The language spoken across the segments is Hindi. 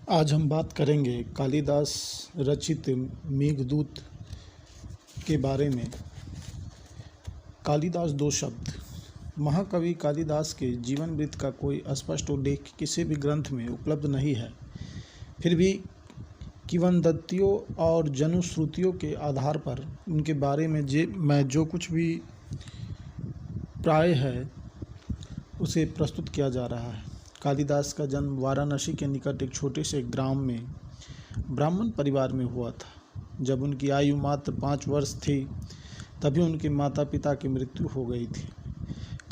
आज हम बात करेंगे कालिदास रचित मेघदूत के बारे में। कालिदास दो शब्द। महाकवि कालिदास के जीवन वृत्त का कोई स्पष्ट उल्लेख किसी भी ग्रंथ में उपलब्ध नहीं है। फिर भी किंवदंतियों और जनश्रुतियों के आधार पर उनके बारे में मैं जो कुछ भी प्राय है उसे प्रस्तुत किया जा रहा है। कालिदास का जन्म वाराणसी के निकट एक छोटे से ग्राम में ब्राह्मण परिवार में हुआ था। जब उनकी आयु मात्र 5 वर्ष थी तभी उनके माता पिता की मृत्यु हो गई थी।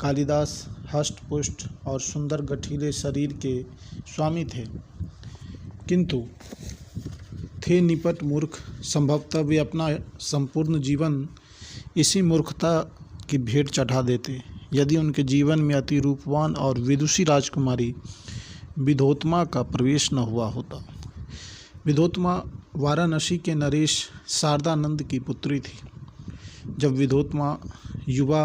कालिदास हष्ट पुष्ट और सुंदर गठीले शरीर के स्वामी थे, किंतु थे निपट मूर्ख। संभवतः वे अपना संपूर्ण जीवन इसी मूर्खता की भेंट चढ़ा देते यदि उनके जीवन में अति रूपवान और विदुषी राजकुमारी विद्योत्मा का प्रवेश न हुआ होता। विद्योत्मा वाराणसी के नरेश शारदानंद की पुत्री थी। जब विद्योत्मा युवा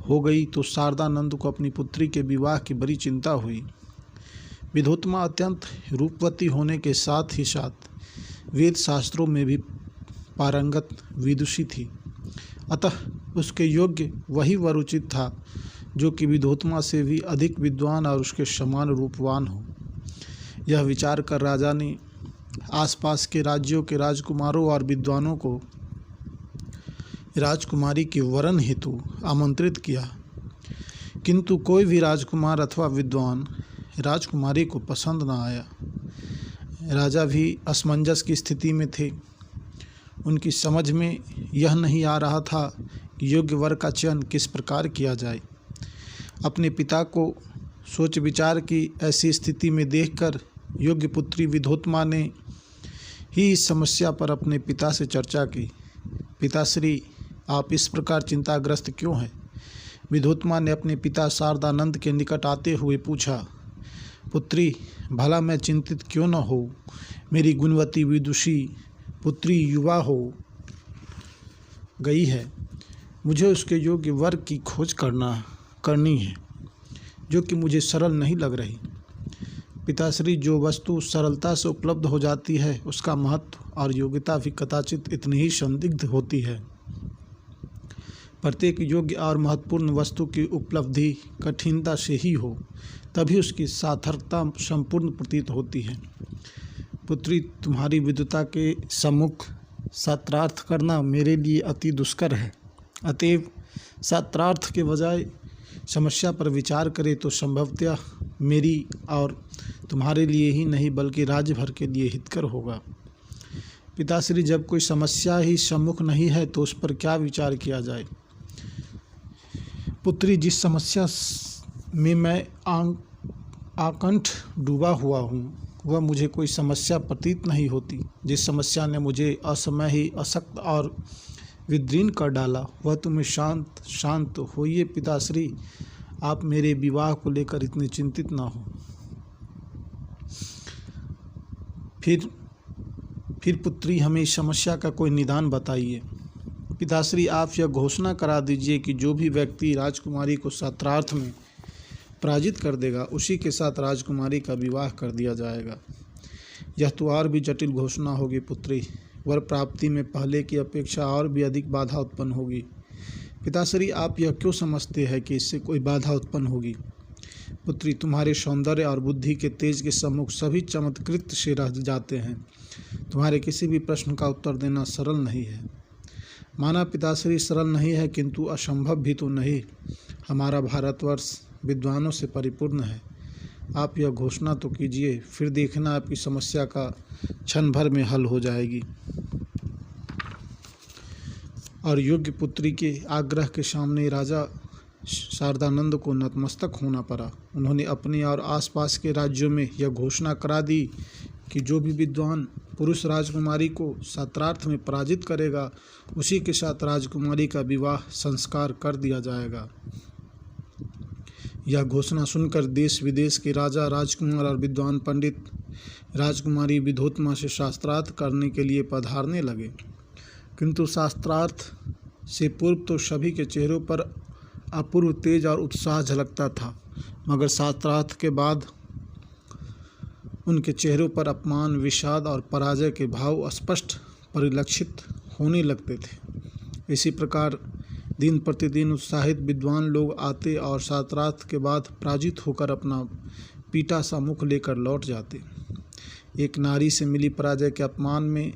हो गई तो शारदानंद को अपनी पुत्री के विवाह की बड़ी चिंता हुई। विद्योत्मा अत्यंत रूपवती होने के साथ ही साथ वेद शास्त्रों में भी पारंगत विदुषी थी। अतः उसके योग्य वही वर उचित था जो कि विद्योत्मा से भी अधिक विद्वान और उसके समान रूपवान हो। यह विचार कर राजा ने आसपास के राज्यों के राजकुमारों और विद्वानों को राजकुमारी के वरण हेतु आमंत्रित किया, किंतु कोई भी राजकुमार अथवा विद्वान राजकुमारी को पसंद न आया। राजा भी असमंजस की स्थिति में थे। उनकी समझ में यह नहीं आ रहा था कि योग्य वर का चयन किस प्रकार किया जाए। अपने पिता को सोच विचार की ऐसी स्थिति में देखकर योग्य पुत्री विद्योत्मा ने ही इस समस्या पर अपने पिता से चर्चा की। पिताश्री, आप इस प्रकार चिंताग्रस्त क्यों हैं? विद्योत्मा ने अपने पिता शारदानंद के निकट आते हुए पूछा। पुत्री, भला मैं चिंतित क्यों न हो? मेरी गुणवती विदुषी पुत्री युवा हो गई है। मुझे उसके योग्य वर की खोज करनी है जो कि मुझे सरल नहीं लग रही। पिताश्री, जो वस्तु सरलता से उपलब्ध हो जाती है उसका महत्व और योग्यता भी कदाचित इतनी ही संदिग्ध होती है। प्रत्येक योग्य और महत्वपूर्ण वस्तु की उपलब्धि कठिनता से ही हो तभी उसकी सार्थकता संपूर्ण प्रतीत होती है। पुत्री, तुम्हारी विद्वता के सम्मुख शास्त्रार्थ करना मेरे लिए अति दुष्कर है। अतएव शास्त्रार्थ के बजाय समस्या पर विचार करें तो संभवतः मेरी और तुम्हारे लिए ही नहीं बल्कि राज्य भर के लिए हितकर होगा। पिताश्री, जब कोई समस्या ही सम्मुख नहीं है तो उस पर क्या विचार किया जाए? पुत्री, जिस समस्या में मैं आकंठ डूबा हुआ हूँ वह मुझे कोई समस्या प्रतीत नहीं होती। जिस समस्या ने मुझे असमय ही अशक्त और विदीर्ण कर डाला वह तुम्हें शांत होइए पिताश्री। आप मेरे विवाह को लेकर इतने चिंतित ना हो। फिर पुत्री, हमें इस समस्या का कोई निदान बताइए। पिताश्री, आप यह घोषणा करा दीजिए कि जो भी व्यक्ति राजकुमारी को शास्त्रार्थ में पराजित कर देगा उसी के साथ राजकुमारी का विवाह कर दिया जाएगा। यह तो और भी जटिल घोषणा होगी पुत्री। वर प्राप्ति में पहले की अपेक्षा और भी अधिक बाधा उत्पन्न होगी। पिताश्री, आप यह क्यों समझते हैं कि इससे कोई बाधा उत्पन्न होगी? पुत्री, तुम्हारे सौंदर्य और बुद्धि के तेज के सम्मुख सभी चमत्कृत से रह जाते हैं। तुम्हारे किसी भी प्रश्न का उत्तर देना सरल नहीं है। माना पिताश्री, सरल नहीं है किंतु असंभव भी तो नहीं। हमारा भारतवर्ष विद्वानों से परिपूर्ण है। आप यह घोषणा तो कीजिए, फिर देखना आपकी समस्या का क्षण भर में हल हो जाएगी। और योग्य पुत्री के आग्रह के सामने राजा शारदानंद को नतमस्तक होना पड़ा। उन्होंने अपने और आसपास के राज्यों में यह घोषणा करा दी कि जो भी विद्वान पुरुष राजकुमारी को शास्त्रार्थ में पराजित करेगा उसी के साथ राजकुमारी का विवाह संस्कार कर दिया जाएगा। यह घोषणा सुनकर देश विदेश के राजा, राजकुमार और विद्वान पंडित राजकुमारी विद्योत्मा से शास्त्रार्थ करने के लिए पधारने लगे। किंतु शास्त्रार्थ से पूर्व तो सभी के चेहरों पर अपूर्व तेज और उत्साह झलकता था, मगर शास्त्रार्थ के बाद उनके चेहरों पर अपमान, विषाद और पराजय के भाव स्पष्ट परिलक्षित होने लगते थे। इसी प्रकार दिन प्रतिदिन उत्साहित विद्वान लोग आते और सात्रार्थ के बाद पराजित होकर अपना पीटा सा मुख लेकर लौट जाते। एक नारी से मिली पराजय के अपमान में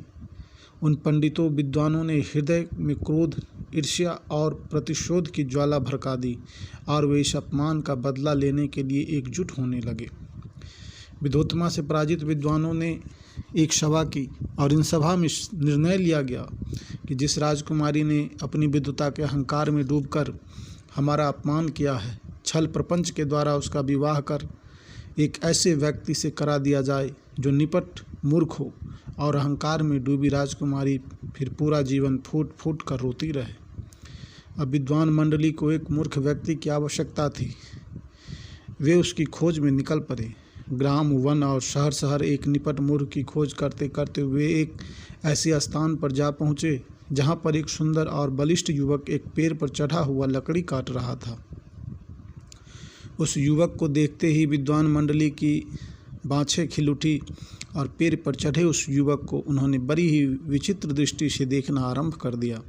उन पंडितों विद्वानों ने हृदय में क्रोध, ईर्ष्या और प्रतिशोध की ज्वाला भड़का दी और वे इस अपमान का बदला लेने के लिए एकजुट होने लगे। विद्वोत्तमा से पराजित विद्वानों ने एक सभा की और इन सभा में निर्णय लिया गया कि जिस राजकुमारी ने अपनी विद्वता के अहंकार में डूबकर हमारा अपमान किया है, छल प्रपंच के द्वारा उसका विवाह कर एक ऐसे व्यक्ति से करा दिया जाए जो निपट मूर्ख हो और अहंकार में डूबी राजकुमारी फिर पूरा जीवन फूट फूट कर रोती रहे। अब विद्वान मंडली को एक मूर्ख व्यक्ति की आवश्यकता थी। वे उसकी खोज में निकल पड़े। ग्राम, वन और शहर शहर एक निपट मूर्ख की खोज करते करते वे एक ऐसे स्थान पर जा पहुँचे जहाँ पर एक सुंदर और बलिष्ठ युवक एक पेड़ पर चढ़ा हुआ लकड़ी काट रहा था। उस युवक को देखते ही विद्वान मंडली की बाँछें खिल उठी और पेड़ पर चढ़े उस युवक को उन्होंने बड़ी ही विचित्र दृष्टि से देखना आरंभ कर दिया।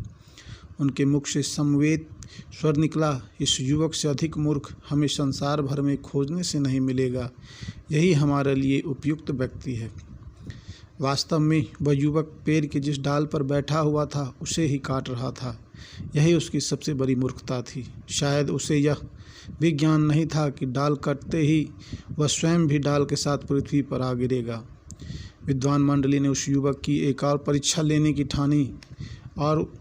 उनके मुख से समवेत स्वर निकला, इस युवक से अधिक मूर्ख हमें संसार भर में खोजने से नहीं मिलेगा। यही हमारे लिए उपयुक्त व्यक्ति है। वास्तव में वह युवक पेड़ के जिस डाल पर बैठा हुआ था उसे ही काट रहा था। यही उसकी सबसे बड़ी मूर्खता थी। शायद उसे यह भी ज्ञान नहीं था कि डाल कटते ही वह स्वयं भी डाल के साथ पृथ्वी पर आ गिरेगा। विद्वान मंडली ने उस युवक की एक और परीक्षा लेने की ठानी और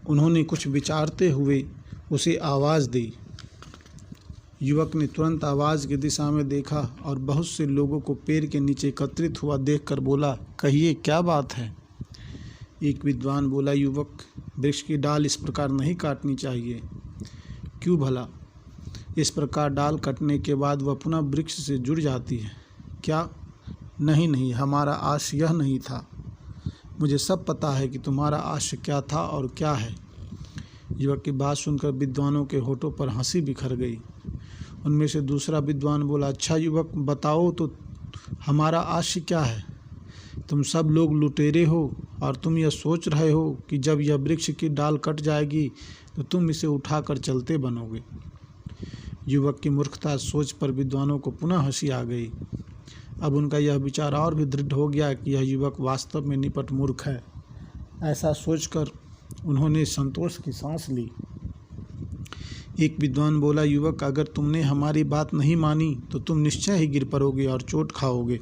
उन्होंने कुछ विचारते हुए उसे आवाज़ दी। युवक ने तुरंत आवाज़ की दिशा में देखा और बहुत से लोगों को पेड़ के नीचे एकत्रित हुआ देखकर बोला, कहिए क्या बात है? एक विद्वान बोला, युवक, वृक्ष की डाल इस प्रकार नहीं काटनी चाहिए। क्यों भला? इस प्रकार डाल कटने के बाद वह पुनः वृक्ष से जुड़ जाती है। क्या? नहीं, हमारा आशय यह नहीं था। मुझे सब पता है कि तुम्हारा आशय क्या था और क्या है। युवक की बात सुनकर विद्वानों के होठों पर हंसी बिखर गई। उनमें से दूसरा विद्वान बोला, अच्छा युवक, बताओ तो हमारा आशय क्या है? तुम सब लोग लुटेरे हो और तुम यह सोच रहे हो कि जब यह वृक्ष की डाल कट जाएगी तो तुम इसे उठाकर चलते बनोगे। युवक की मूर्खता सोच पर विद्वानों को पुनः हंसी आ गई। अब उनका यह विचार और भी दृढ़ हो गया कि यह युवक वास्तव में निपट मूर्ख है। ऐसा सोचकर उन्होंने संतोष की सांस ली। एक विद्वान बोला, युवक, अगर तुमने हमारी बात नहीं मानी तो तुम निश्चय ही गिर पड़ोगे और चोट खाओगे।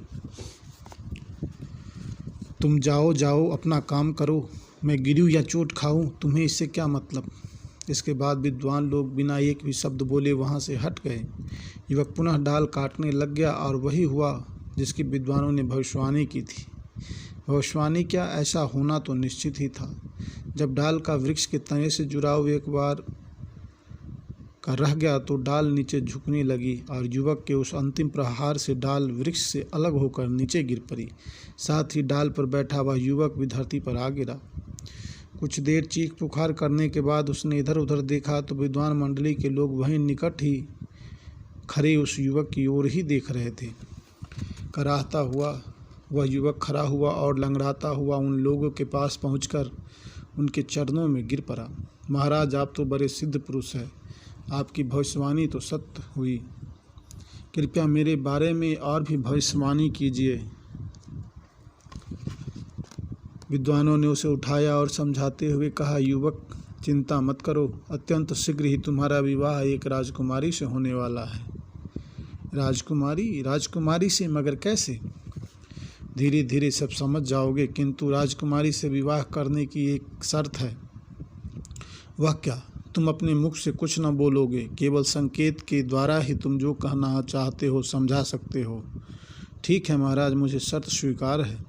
तुम जाओ अपना काम करो। मैं गिरूँ या चोट खाऊं, तुम्हें इससे क्या मतलब? इसके बाद विद्वान लोग बिना एक भी शब्द बोले वहां से हट गए। युवक पुनः डाल काटने लग गया और वही हुआ जिसकी विद्वानों ने भविष्यवाणी की थी। भविष्यवाणी क्या, ऐसा होना तो निश्चित ही था। जब डाल का वृक्ष के तने से जुड़ाव एक बार का रह गया तो डाल नीचे झुकने लगी और युवक के उस अंतिम प्रहार से डाल वृक्ष से अलग होकर नीचे गिर पड़ी। साथ ही डाल पर बैठा हुआ युवक भी धरती पर आ गिरा। कुछ देर चीख पुकार करने के बाद उसने इधर उधर देखा तो विद्वान मंडली के लोग वहीं निकट ही खड़े उस युवक की ओर ही देख रहे थे। कराहता हुआ वह युवक खड़ा हुआ और लंगड़ाता हुआ उन लोगों के पास पहुंचकर उनके चरणों में गिर पड़ा। महाराज, आप तो बड़े सिद्ध पुरुष हैं, आपकी भविष्यवाणी तो सत्य हुई। कृपया मेरे बारे में और भी भविष्यवाणी कीजिए। विद्वानों ने उसे उठाया और समझाते हुए कहा, युवक, चिंता मत करो, अत्यंत शीघ्र ही तुम्हारा विवाह एक राजकुमारी से होने वाला है। राजकुमारी से? मगर कैसे? धीरे धीरे सब समझ जाओगे, किंतु राजकुमारी से विवाह करने की एक शर्त है। वह क्या? तुम अपने मुख से कुछ न बोलोगे, केवल संकेत के द्वारा ही तुम जो कहना चाहते हो समझा सकते हो। ठीक है महाराज, मुझे शर्त स्वीकार है।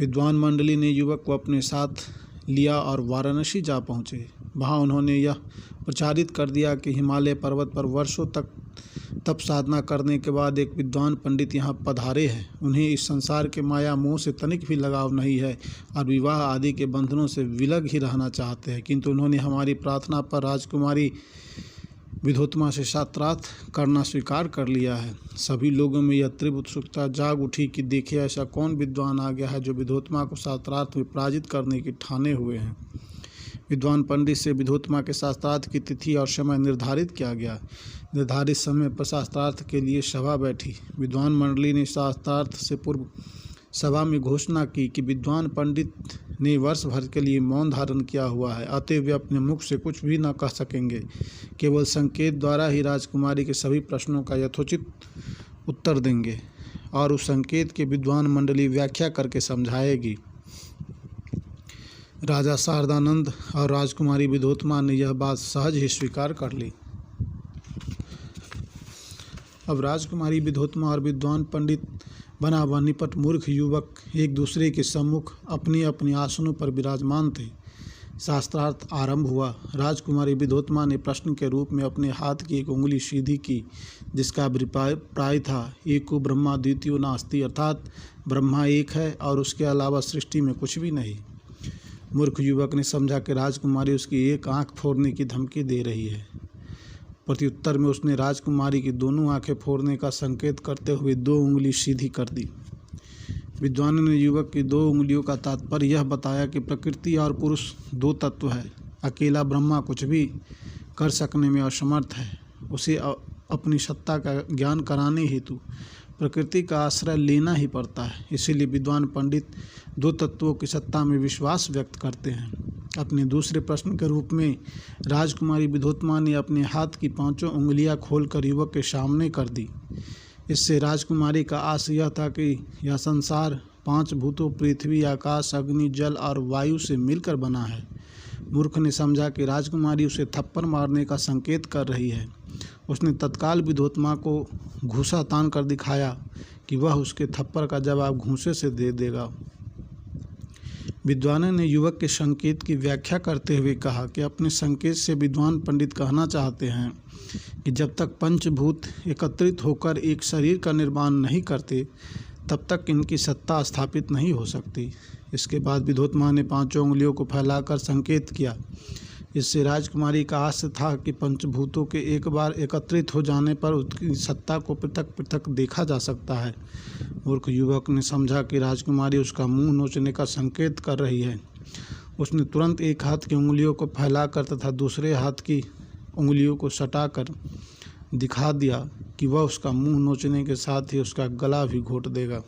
विद्वान मंडली ने युवक को अपने साथ लिया और वाराणसी जा पहुँचे। वहाँ उन्होंने यह प्रचारित कर दिया कि हिमालय पर्वत पर वर्षों तक तप साधना करने के बाद एक विद्वान पंडित यहाँ पधारे हैं। उन्हें इस संसार के माया मोह से तनिक भी लगाव नहीं है और विवाह आदि के बंधनों से विलग ही रहना चाहते हैं, किंतु उन्होंने हमारी प्रार्थना पर राजकुमारी विधोत्मा से शास्त्रार्थ करना स्वीकार कर लिया है। सभी लोगों में यह तीव्र उत्सुकता जाग उठी कि देखिए ऐसा कौन विद्वान आ गया है जो विधोत्मा को शास्त्रार्थ में पराजित करने की ठाने हुए हैं। विद्वान पंडित से विधोत्मा के शास्त्रार्थ की तिथि और समय निर्धारित किया गया। निर्धारित समय पर शास्त्रार्थ के लिए सभा बैठी। विद्वान मंडली ने शास्त्रार्थ से पूर्व सभा में घोषणा की कि विद्वान पंडित ने वर्ष भर के लिए मौन धारण किया हुआ है, अतः वे अपने मुख से कुछ भी न कह सकेंगे। केवल संकेत द्वारा ही राजकुमारी के सभी प्रश्नों का यथोचित उत्तर देंगे और उस संकेत की विद्वान मंडली व्याख्या करके समझाएगी। राजा शारदानंद और राजकुमारी विधोत्मा ने यह बात सहज ही स्वीकार कर ली। अब राजकुमारी विधोत्मा और विद्वान पंडित बना व निपट मूर्ख युवक एक दूसरे के सम्मुख अपनी अपनी आसनों पर विराजमान थे। शास्त्रार्थ आरंभ हुआ। राजकुमारी विधोत्मा ने प्रश्न के रूप में अपने हाथ की एक उंगली सीधी की, जिसका अभिप्राय था एको ब्रह्मा द्वितीयो नास्ति, अर्थात ब्रह्मा एक है और उसके अलावा सृष्टि में कुछ भी नहीं। मूर्ख युवक ने समझा कि राजकुमारी उसकी एक आंख फोड़ने की धमकी दे रही है। प्रत्युत्तर में उसने राजकुमारी की दोनों आंखें फोड़ने का संकेत करते हुए 2 उंगली सीधी कर दी। विद्वानों ने युवक की 2 उंगलियों का तात्पर्य यह बताया कि प्रकृति और पुरुष 2 तत्व है। अकेला ब्रह्मा कुछ भी कर सकने में असमर्थ है। उसे अपनी सत्ता का ज्ञान कराने हेतु प्रकृति का आश्रय लेना ही पड़ता है। इसीलिए विद्वान पंडित 2 तत्वों की सत्ता में विश्वास व्यक्त करते हैं। अपने दूसरे प्रश्न के रूप में राजकुमारी विधोत्मा ने अपने हाथ की 5 उंगलियां खोलकर युवक के सामने कर दी। इससे राजकुमारी का आशय यह था कि यह संसार 5 भूतों पृथ्वी, आकाश, अग्नि, जल और वायु से मिलकर बना है। मूर्ख ने समझा कि राजकुमारी उसे थप्पड़ मारने का संकेत कर रही है। उसने तत्काल विधोत्मा को घूंसा तान कर दिखाया कि वह उसके थप्पड़ का जवाब घूंसे से दे देगा। विद्वानों ने युवक के संकेत की व्याख्या करते हुए कहा कि अपने संकेत से विद्वान पंडित कहना चाहते हैं कि जब तक पंचभूत एकत्रित होकर एक शरीर का निर्माण नहीं करते तब तक इनकी सत्ता स्थापित नहीं हो सकती। इसके बाद विधोत्मा ने 5 उंगलियों को फैलाकर संकेत किया। इससे राजकुमारी का आशय था कि पंचभूतों के एक बार एकत्रित हो जाने पर उसकी सत्ता को पृथक पृथक देखा जा सकता है। मूर्ख युवक ने समझा कि राजकुमारी उसका मुंह नोचने का संकेत कर रही है। उसने तुरंत एक हाथ की उंगलियों को फैलाकर तथा दूसरे हाथ की उंगलियों को सटाकर दिखा दिया कि वह उसका मुंह नोचने के साथ ही उसका गला भी घोट देगा।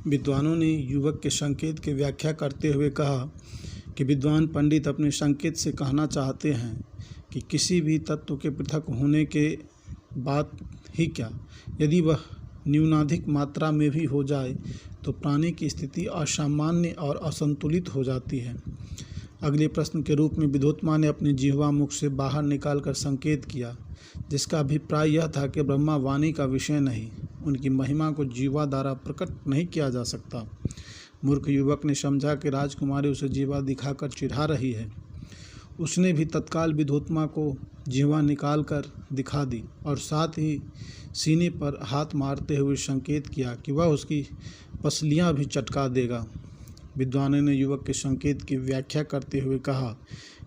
विद्वानों ने युवक के संकेत की व्याख्या करते हुए कहा कि विद्वान पंडित अपने संकेत से कहना चाहते हैं कि किसी भी तत्व के पृथक होने के बाद ही क्या, यदि वह न्यूनाधिक मात्रा में भी हो जाए तो प्राणी की स्थिति असामान्य और असंतुलित हो जाती है। अगले प्रश्न के रूप में विधोत्मा ने अपनी जिह्वा मुख से बाहर निकालकर संकेत किया, जिसका अभिप्राय यह था कि ब्रह्मा वाणी का विषय नहीं, उनकी महिमा को जीवा द्वारा प्रकट नहीं किया जा सकता। मूर्ख युवक ने समझा कि राजकुमारी उसे जीवा दिखाकर चिढ़ा रही है। उसने भी तत्काल विधोत्मा को जिह्वा निकाल कर दिखा दी और साथ ही सीने पर हाथ मारते हुए संकेत किया कि वह उसकी पसलियां भी चटका देगा। विद्वानों ने युवक के संकेत की व्याख्या करते हुए कहा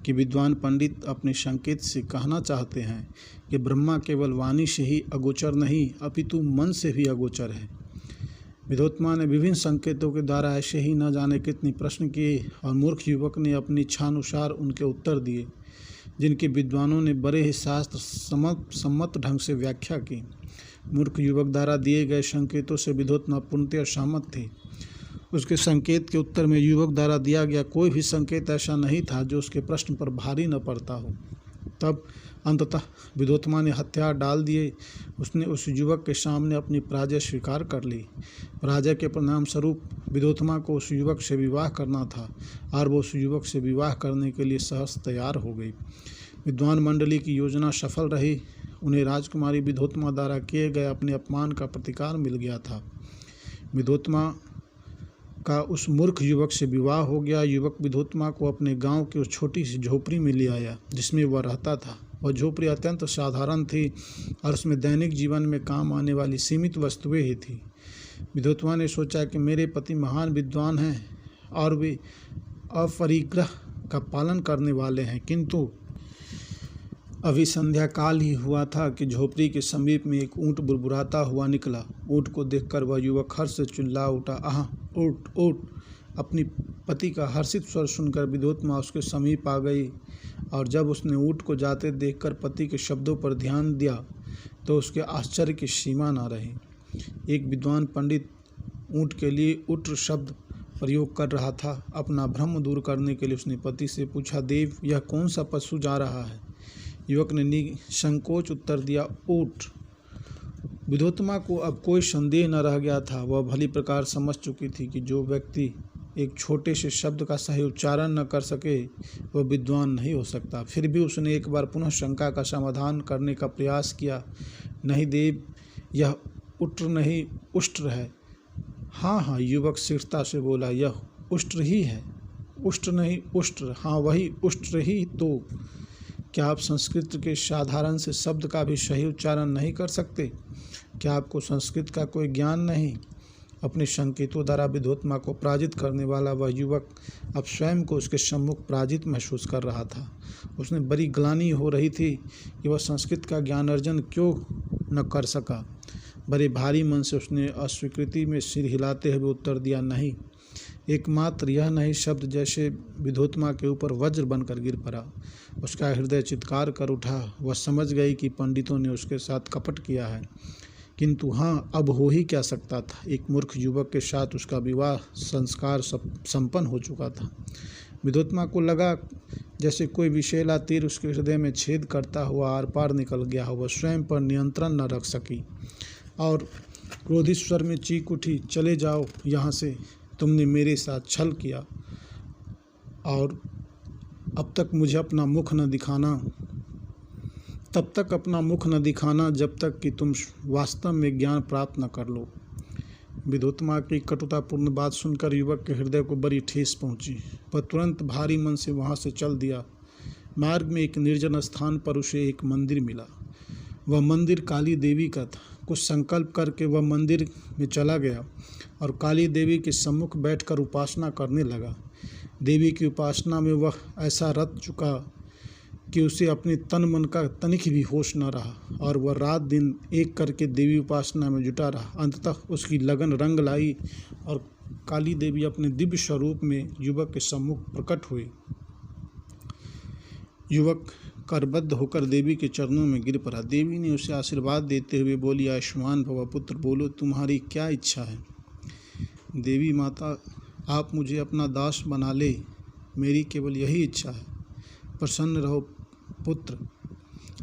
कि विद्वान पंडित अपने संकेत से कहना चाहते हैं कि ब्रह्मा केवल वाणी से ही अगोचर नहीं अपितु मन से भी अगोचर है। विधोत्मा ने विभिन्न संकेतों के द्वारा ऐसे ही न जाने कितने प्रश्न किए और मूर्ख युवक ने अपनी इच्छानुसार उनके उत्तर दिए, जिनके विद्वानों ने बड़े ही शास्त्र सम्मत ढंग से व्याख्या की। मूर्ख युवक द्वारा दिए गए संकेतों से विधोत्मा पूर्णतः सहमत थे। उसके संकेत के उत्तर में युवक द्वारा दिया गया कोई भी संकेत ऐसा नहीं था जो उसके प्रश्न पर भारी न पड़ता हो। तब अंततः विधोत्मा ने हथियार डाल दिए। उसने उस युवक के सामने अपनी पराजय स्वीकार कर ली। पराजय के परिणाम स्वरूप विधोत्मा को उस युवक से विवाह करना था और वो उस युवक से विवाह करने के लिए सहज तैयार हो गई। विद्वान मंडली की योजना सफल रही। उन्हें राजकुमारी विधोत्मा द्वारा किए गए अपने अपमान का प्रतिकार मिल गया था। विधोत्मा का उस मूर्ख युवक से विवाह हो गया। युवक विधोत्मा को अपने गांव की उस छोटी सी झोपड़ी में ले आया जिसमें वह रहता था। वह झोपड़ी अत्यंत साधारण थी और उसमें दैनिक जीवन में काम आने वाली सीमित वस्तुएं ही थी। विधोत्मा ने सोचा कि मेरे पति महान विद्वान हैं और वे अपरिग्रह का पालन करने वाले हैं। किंतु अभी संध्या काल ही हुआ था कि झोपड़ी के समीप में एक ऊँट बुरबुराता हुआ निकला। ऊँट को देखकर वह युवक हर्ष से चिल्ला उठा, आह ऊँट ऊँट। अपनी पति का हर्षित स्वर सुनकर विद्योत्मा उसके समीप आ गई और जब उसने ऊँट को जाते देखकर पति के शब्दों पर ध्यान दिया तो उसके आश्चर्य की सीमा न रही। एक विद्वान पंडित ऊँट के लिए उट्र शब्द प्रयोग कर रहा था। अपना भ्रम दूर करने के लिए उसने पति से पूछा, देव, यह कौन सा पशु जा रहा है? युवक ने निसंकोच उत्तर दिया, ऊँट। विद्योत्मा को अब कोई संदेह न रह गया था। वह भली प्रकार समझ चुकी थी कि जो व्यक्ति एक छोटे से शब्द का सही उच्चारण न कर सके वह विद्वान नहीं हो सकता। फिर भी उसने एक बार पुनः शंका का समाधान करने का प्रयास किया, नहीं देव, यह उट्र नहीं उष्ट्र है। हाँ हाँ, युवक स्थिरता से बोला, यह उष्ट्र ही है। उष्ट्र नहीं उष्ट्र, हाँ वही उष्ट्र ही तो। क्या आप संस्कृत के साधारण से शब्द का भी सही उच्चारण नहीं कर सकते? क्या आपको संस्कृत का कोई ज्ञान नहीं? अपने संकेतों द्वारा विद्योत्मा को पराजित करने वाला वह युवक अब स्वयं को उसके सम्मुख पराजित महसूस कर रहा था। उसने बड़ी ग्लानि हो रही थी कि वह संस्कृत का ज्ञान अर्जन क्यों न कर सका। बड़े भारी मन से उसने अस्वीकृति में सिर हिलाते हुए उत्तर दिया, नहीं। एकमात्र यह नहीं शब्द जैसे विद्योत्मा के ऊपर वज्र बनकर गिर पड़ा। उसका हृदय चित्कार कर उठा। वह समझ गई कि पंडितों ने उसके साथ कपट किया है, किंतु हाँ, अब हो ही क्या सकता था। एक मूर्ख युवक के साथ उसका विवाह संस्कार संपन्न हो चुका था। विद्योत्मा को लगा जैसे कोई विषैला तीर उसके हृदय में छेद करता हुआ आर पार निकल गया हो। वह स्वयं पर नियंत्रण न रख सकी और क्रोधित स्वर में चीख उठी, चले जाओ यहाँ से, तुमने मेरे साथ छल किया और अब तक मुझे अपना मुख न दिखाना, तब तक अपना मुख न दिखाना जब तक कि तुम वास्तव में ज्ञान प्राप्त न कर लो। विद्योत्मा की कटुतापूर्ण बात सुनकर युवक के हृदय को बड़ी ठेस पहुंची। वह तुरंत भारी मन से वहां से चल दिया। मार्ग में एक निर्जन स्थान पर उसे एक मंदिर मिला। वह मंदिर काली देवी का था। कुछ संकल्प करके वह मंदिर में चला गया और काली देवी के सम्मुख बैठकर उपासना करने लगा। देवी की उपासना में वह ऐसा रत चुका कि उसे अपने तन मन का तनिक भी होश न रहा और वह रात दिन एक करके देवी उपासना में जुटा रहा। अंततः उसकी लगन रंग लाई और काली देवी अपने दिव्य स्वरूप में युवक के सम्मुख प्रकट हुई। युवक करबद्ध होकर देवी के चरणों में गिर पड़ा। देवी ने उसे आशीर्वाद देते हुए बोली, आयुष्मान भव पुत्र, बोलो तुम्हारी क्या इच्छा है? देवी माता, आप मुझे अपना दास बना ले, मेरी केवल यही इच्छा है। प्रसन्न रहो पुत्र,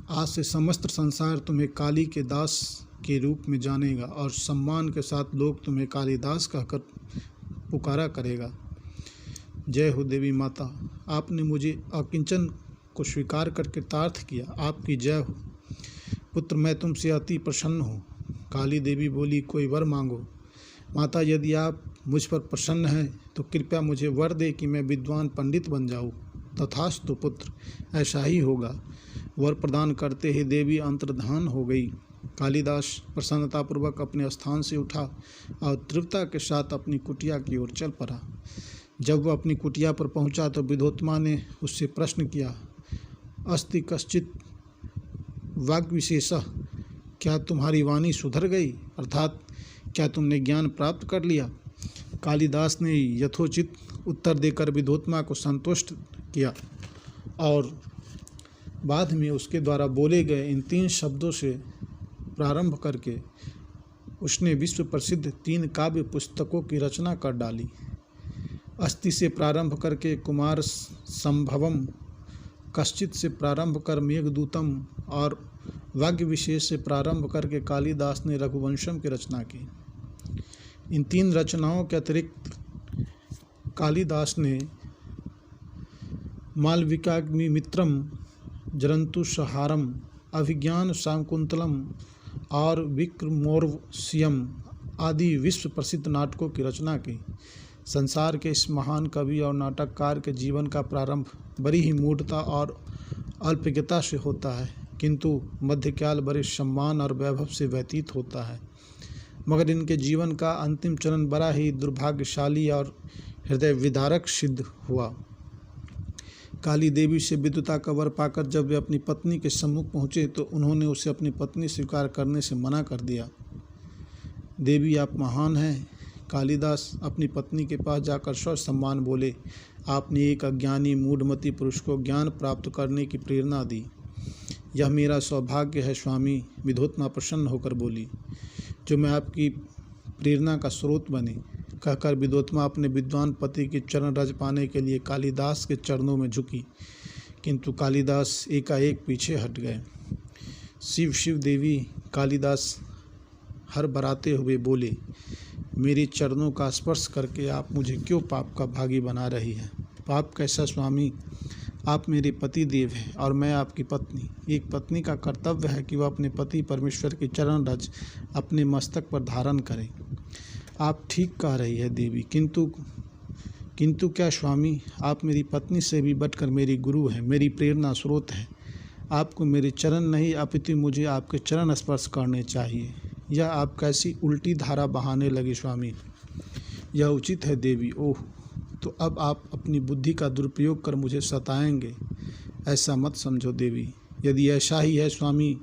आज से समस्त संसार तुम्हें काली के दास के रूप में जानेगा और सम्मान के साथ लोग तुम्हें कालिदास कहकर पुकारा करेगा। जय हो देवी माता, आपने मुझे अकिंचन को स्वीकार कर कृतार्थ किया, आपकी जय हो। पुत्र, मैं तुमसे अति प्रसन्न हूँ। काली देवी बोली, कोई वर मांगो। माता, यदि आप मुझ पर प्रसन्न हैं तो कृपया मुझे वर दे कि मैं विद्वान पंडित बन जाऊँ। तथास्तु पुत्र, ऐसा ही होगा। वर प्रदान करते ही देवी अंतर्धान हो गई। कालिदास प्रसन्नतापूर्वक अपने स्थान से उठा और तीव्रता के साथ अपनी कुटिया की ओर चल पड़ा। जब वह अपनी कुटिया पर पहुंचा तो विद्योत्मा ने उससे प्रश्न किया, अस्ति कश्चित वाग्विशेषः, क्या तुम्हारी वाणी सुधर गई, अर्थात क्या तुमने ज्ञान प्राप्त कर लिया? कालिदास ने यथोचित उत्तर देकर विद्योत्मा को संतुष्ट किया और बाद में उसके द्वारा बोले गए इन 3 शब्दों से प्रारंभ करके उसने विश्व प्रसिद्ध 3 काव्य पुस्तकों की रचना कर डाली। अस्ति से प्रारंभ करके कुमार संभवम, कश्चित से प्रारंभ कर मेघदूतम और वाग्य विशेष से प्रारंभ करके कालिदास ने रघुवंशम की रचना की। इन 3 रचनाओं के अतिरिक्त कालिदास ने मालविकाग्निमित्रम, जरंतुसहारम, अभिज्ञान शाकुंतलम और विक्रमोर्वशीयम आदि विश्व प्रसिद्ध नाटकों की रचना की। संसार के इस महान कवि और नाटककार के जीवन का प्रारंभ बड़ी ही मूढ़ता और अल्पज्ञता से होता है, किंतु मध्यकाल बड़े सम्मान और वैभव से व्यतीत होता है। मगर इनके जीवन का अंतिम चरण बड़ा ही दुर्भाग्यशाली और हृदय विदारक सिद्ध हुआ। काली देवी से विद्युता का वर पाकर जब वे अपनी पत्नी के सम्मुख पहुँचे तो उन्होंने उसे अपनी पत्नी स्वीकार करने से मना कर दिया। देवी आप महान हैं। कालिदास अपनी पत्नी के पास जाकर ससम्मान बोले, आपने एक अज्ञानी मूढ़मती पुरुष को ज्ञान प्राप्त करने की प्रेरणा दी। यह मेरा सौभाग्य है स्वामी, विद्योत्मा प्रसन्न होकर बोली, जो मैं आपकी प्रेरणा का स्रोत बने। कहकर विद्योत्मा अपने विद्वान पति के चरण रज पाने के लिए कालिदास के चरणों में झुकी, किंतु कालिदास एकाएक पीछे हट गए। शिव शिव देवी कालिदास हर बराते हुए बोले, मेरे चरणों का स्पर्श करके आप मुझे क्यों पाप का भागी बना रही है? पाप कैसा स्वामी? आप मेरे पति देव हैं और मैं आपकी पत्नी। एक पत्नी का कर्तव्य है कि वह अपने पति परमेश्वर के चरण रज अपने मस्तक पर धारण करे। आप ठीक कह रही है देवी, किंतु क्या स्वामी? आप मेरी पत्नी से भी बढ़कर मेरी गुरु है, मेरी प्रेरणा स्रोत है। आपको मेरे चरण नहीं अपितु मुझे आपके चरण स्पर्श करने चाहिए। यह आप कैसी उल्टी धारा बहाने लगे स्वामी? यह उचित है देवी। ओह, तो अब आप अपनी बुद्धि का दुरुपयोग कर मुझे सताएंगे? ऐसा मत समझो देवी। यदि ऐसा ही है स्वामी,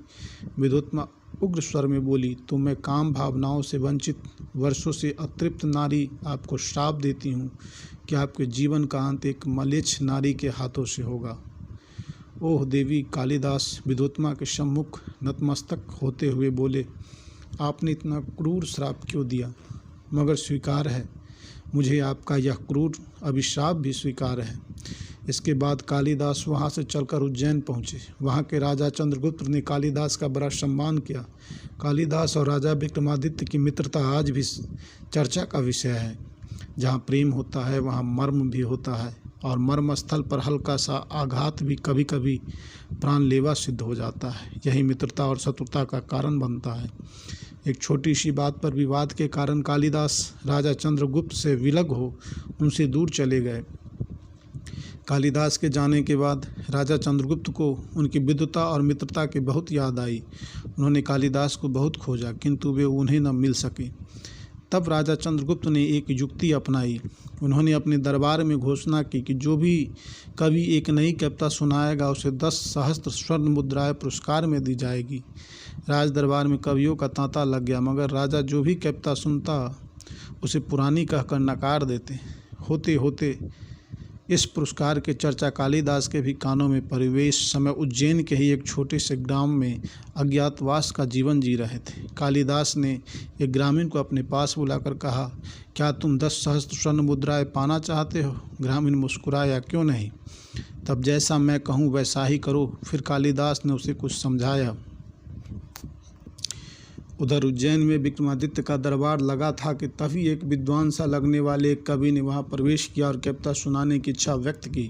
विद्योत्मा उग्र स्वर में बोली, तो मैं काम भावनाओं से वंचित वर्षों से अतृप्त नारी आपको श्राप देती हूँ कि आपके जीवन का अंत एक मलेच्छ नारी के हाथों से होगा। ओह देवी! कालिदास विद्योत्मा के सम्मुख नतमस्तक होते हुए बोले, आपने इतना क्रूर श्राप क्यों दिया? मगर स्वीकार है, मुझे आपका यह क्रूर अभिशाप भी स्वीकार है। इसके बाद कालिदास वहाँ से चलकर उज्जैन पहुँचे। वहाँ के राजा चंद्रगुप्त ने कालिदास का बड़ा सम्मान किया। कालिदास और राजा विक्रमादित्य की मित्रता आज भी चर्चा का विषय है। जहाँ प्रेम होता है वहाँ मर्म भी होता है, और मर्म स्थल पर हल्का सा आघात भी कभी कभी प्राणलेवा सिद्ध हो जाता है। यही मित्रता और शत्रुता का कारण बनता है। एक छोटी सी बात पर विवाद के कारण कालिदास राजा चंद्रगुप्त से विलग हो उनसे दूर चले गए। कालिदास के जाने के बाद राजा चंद्रगुप्त को उनकी विद्वता और मित्रता की बहुत याद आई। उन्होंने कालिदास को बहुत खोजा, किंतु वे उन्हें न मिल सके। तब राजा चंद्रगुप्त ने एक युक्ति अपनाई। उन्होंने अपने दरबार में घोषणा की कि जो भी कवि एक नई कविता सुनाएगा उसे 10 सहस्त्र स्वर्ण मुद्राएं पुरस्कार में दी जाएगी। राज दरबार में कवियों का तांता लग गया, मगर राजा जो भी कविता सुनता उसे पुरानी कहकर नकार देते। होते होते इस पुरस्कार की चर्चा कालिदास के भी कानों में पड़ी। वे इस समय उज्जैन के ही एक छोटे से ग्राम में अज्ञातवास का जीवन जी रहे थे। कालिदास ने एक ग्रामीण को अपने पास बुलाकर कहा, क्या तुम 10 सहस्त्र स्वर्ण मुद्राएं पाना चाहते हो? ग्रामीण मुस्कुराया, क्यों नहीं, तब जैसा मैं कहूँ वैसा ही करो। फिर कालिदास ने उसे कुछ समझाया। उधर उज्जैन में विक्रमादित्य का दरबार लगा था कि तभी एक विद्वान सा लगने वाले एक कवि ने वहां प्रवेश किया और कविता सुनाने की इच्छा व्यक्त की।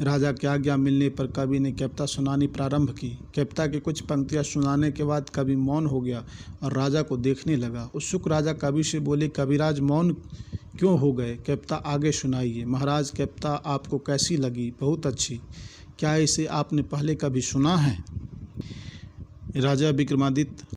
राजा की आज्ञा मिलने पर कवि ने कविता सुनानी प्रारंभ की। कविता की कुछ पंक्तियां सुनाने के बाद कवि मौन हो गया और राजा को देखने लगा। उत्सुक राजा कवि से बोले, कविराज मौन क्यों हो गए? कविता आगे सुनाइए। महाराज, कविता आपको कैसी लगी? बहुत अच्छी। क्या इसे आपने पहले कभी सुना है? राजा विक्रमादित्य